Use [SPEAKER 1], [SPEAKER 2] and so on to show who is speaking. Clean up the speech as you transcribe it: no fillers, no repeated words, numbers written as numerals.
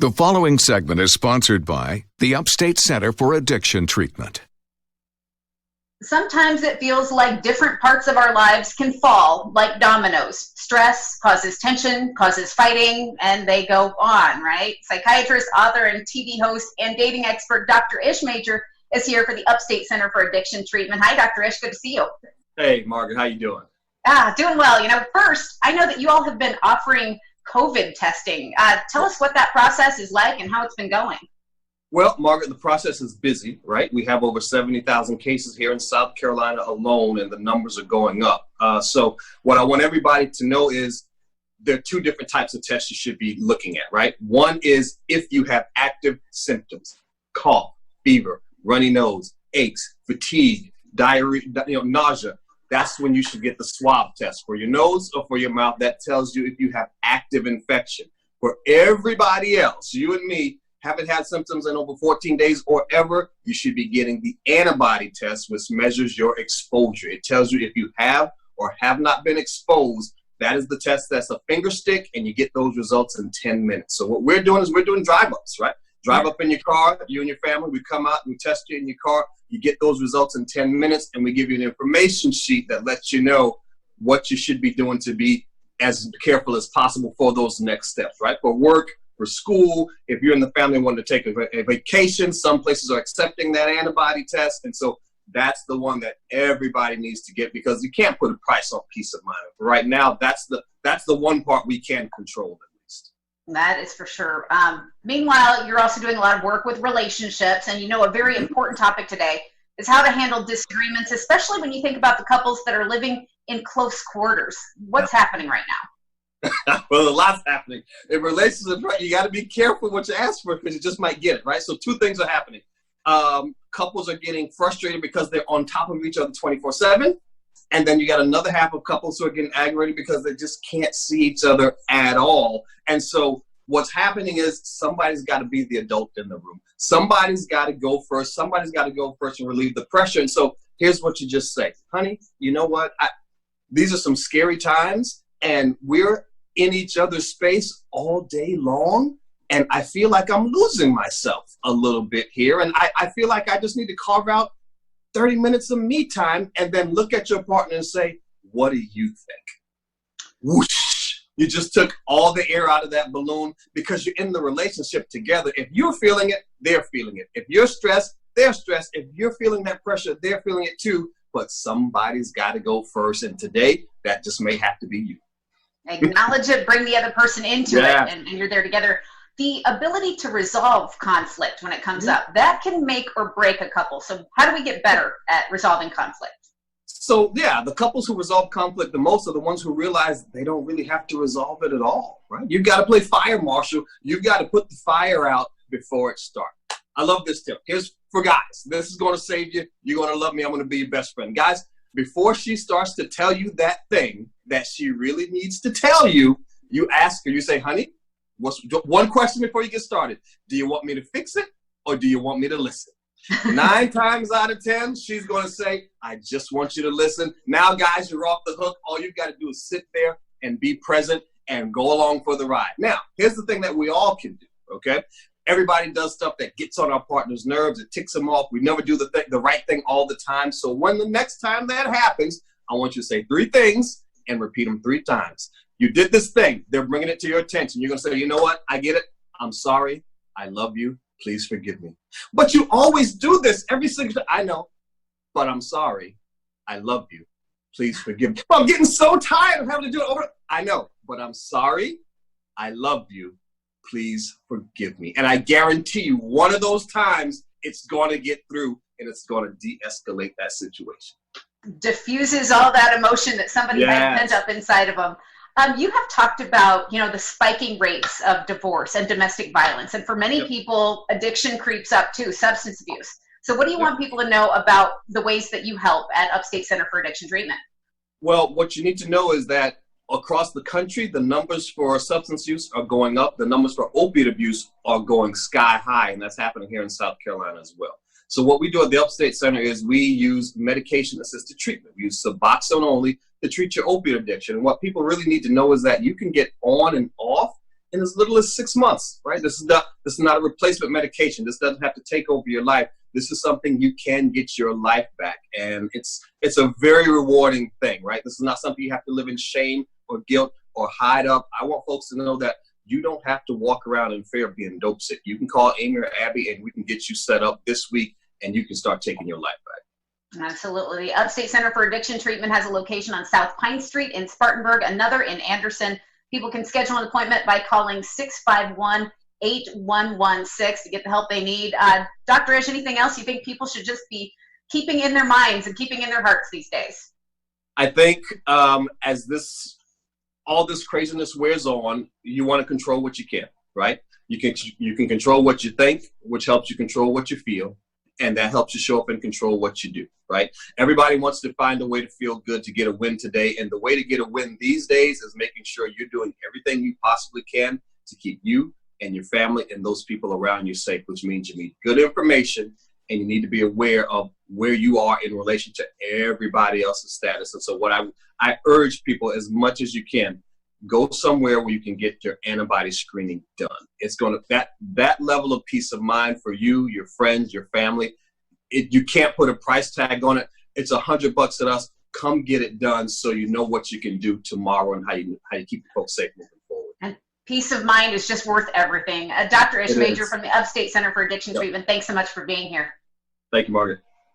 [SPEAKER 1] The following segment is sponsored by the Upstate Center for Addiction Treatment.
[SPEAKER 2] Sometimes it feels like different parts of our lives can fall like dominoes. Stress causes tension, causes fighting, and they go on, right? Psychiatrist, author, and TV host and dating expert Dr. Ish Major is here for the Upstate Center for Addiction Treatment. Hi, Dr. Ish. Good to see you.
[SPEAKER 3] Hey, Margaret. How you doing?
[SPEAKER 2] Doing well. First, I know that you all have been offering COVID testing. Tell us what that process is like and how it's been going.
[SPEAKER 3] Well, Margaret, the process is busy, right? We have over 70,000 cases here in South Carolina alone, and the numbers are going up. So what I want everybody to know is there are two different types of tests you should be looking at, right? One is if you have active symptoms, cough, fever, runny nose, aches, fatigue, diarrhea, nausea. That's when you should get the swab test for your nose or for your mouth. That tells you if you have active infection. For everybody else, you and me, haven't had symptoms in over 14 days or ever, you should be getting the antibody test, which measures your exposure. It tells you if you have or have not been exposed. That is the test that's a finger stick, and you get those results in 10 minutes. So what we're doing is we're doing drive-ups, right? Drive up in your car, you and your family, we come out and we test you in your car. You get those results in 10 minutes, and we give you an information sheet that lets you know what you should be doing to be as careful as possible for those next steps, right? For work, for school, if you're in the family wanting to take a vacation, some places are accepting that antibody test. And so that's the one that everybody needs to get, because you can't put a price on peace of mind. But right now, that's the one part we can control at least.
[SPEAKER 2] That is for sure. Meanwhile, you're also doing a lot of work with relationships, and a very important topic today is how to handle disagreements, especially when you think about the couples that are living in close quarters. What's happening right now?
[SPEAKER 3] Well, a lot's happening. In relationships, right, you got to be careful what you ask for, because you just might get it, right? So two things are happening. Couples are getting frustrated because they're on top of each other 24/7. And then you got another half of couples who are getting aggravated because they just can't see each other at all. And so what's happening is somebody's got to be the adult in the room. Somebody's got to go first. Somebody's got to go first and relieve the pressure. And so here's what you just say. Honey, you know what? These are some scary times, and we're in each other's space all day long, and I feel like I'm losing myself a little bit here, and I feel like I just need to carve out 30 minutes of me time and then look at your partner and say, what do you think? Whoosh! You just took all the air out of that balloon, because you're in the relationship together. If you're feeling it, they're feeling it. If you're stressed, they're stressed. If you're feeling that pressure, they're feeling it too, but somebody's got to go first, and today, that just may have to be you.
[SPEAKER 2] Acknowledge it, bring the other person into it, and you're there together. The ability to resolve conflict when it comes up, that can make or break a couple. So how do we get better at resolving conflict?
[SPEAKER 3] So yeah, the couples who resolve conflict the most are the ones who realize they don't really have to resolve it at all, right? You've got to play fire marshal. You've got to put the fire out before it starts. I love this tip. Here's for guys. This is going to save you. You're going to love me. I'm going to be your best friend. Guys, before she starts to tell you that thing that she really needs to tell you, you ask her, you say, honey, what's one question before you get started? Do you want me to fix it, or do you want me to listen? 9 times out of 10, she's going to say, I just want you to listen. Now, guys, you're off the hook. All you've got to do is sit there and be present and go along for the ride. Now, here's the thing that we all can do, okay? Everybody does stuff that gets on our partner's nerves. It ticks them off. We never do the right thing all the time. So when the next time that happens, I want you to say 3 things and repeat them 3 times. You did this thing. They're bringing it to your attention. You're going to say, you know what? I get it. I'm sorry. I love you. Please forgive me. But you always do this every single time. I know, but I'm sorry. I love you. Please forgive me. I'm getting so tired of having to do it over. I know, but I'm sorry. I love you. Please forgive me. And I guarantee you, one of those times, it's going to get through, and it's going to de-escalate that situation.
[SPEAKER 2] Diffuses all that emotion that somebody had pent up inside of them. You have talked about, the spiking rates of divorce and domestic violence. And for many people, addiction creeps up too, substance abuse. So what do you want people to know about the ways that you help at Upstate Center for Addiction Treatment?
[SPEAKER 3] Well, what you need to know is that across the country, the numbers for substance use are going up. The numbers for opiate abuse are going sky high, and that's happening here in South Carolina as well. So what we do at the Upstate Center is we use medication-assisted treatment. We use Suboxone only to treat your opiate addiction. And what people really need to know is that you can get on and off in as little as 6 months, right? This is not a replacement medication. This doesn't have to take over your life. This is something you can get your life back. And it's a very rewarding thing, right? This is not something you have to live in shame or guilt or hide up. I want folks to know that you don't have to walk around in fear of being dope sick. You can call Amy or Abby and we can get you set up this week and you can start taking your life back.
[SPEAKER 2] Absolutely. The Upstate Center for Addiction Treatment has a location on South Pine Street in Spartanburg, another in Anderson. People can schedule an appointment by calling 651-8116 to get the help they need. Dr. Esch, anything else you think people should just be keeping in their minds and keeping in their hearts these days?
[SPEAKER 3] I think as all this craziness wears on, you want to control what you can, right? You can control what you think, which helps you control what you feel, and that helps you show up and control what you do, right? Everybody wants to find a way to feel good, to get a win today, and the way to get a win these days is making sure you're doing everything you possibly can to keep you and your family and those people around you safe, which means you need good information and you need to be aware of where you are in relation to everybody else's status. And so what I urge people, as much as you can, go somewhere where you can get your antibody screening done. It's going to, that level of peace of mind for you, your friends, your family, you can't put a price tag on it. It's $100 at us. Come get it done so you know what you can do tomorrow and how you keep folks safe moving forward.
[SPEAKER 2] And peace of mind is just worth everything. Dr. Ish Major from the Upstate Center for Addiction Treatment, thanks so much for being here.
[SPEAKER 3] Thank you, Margaret.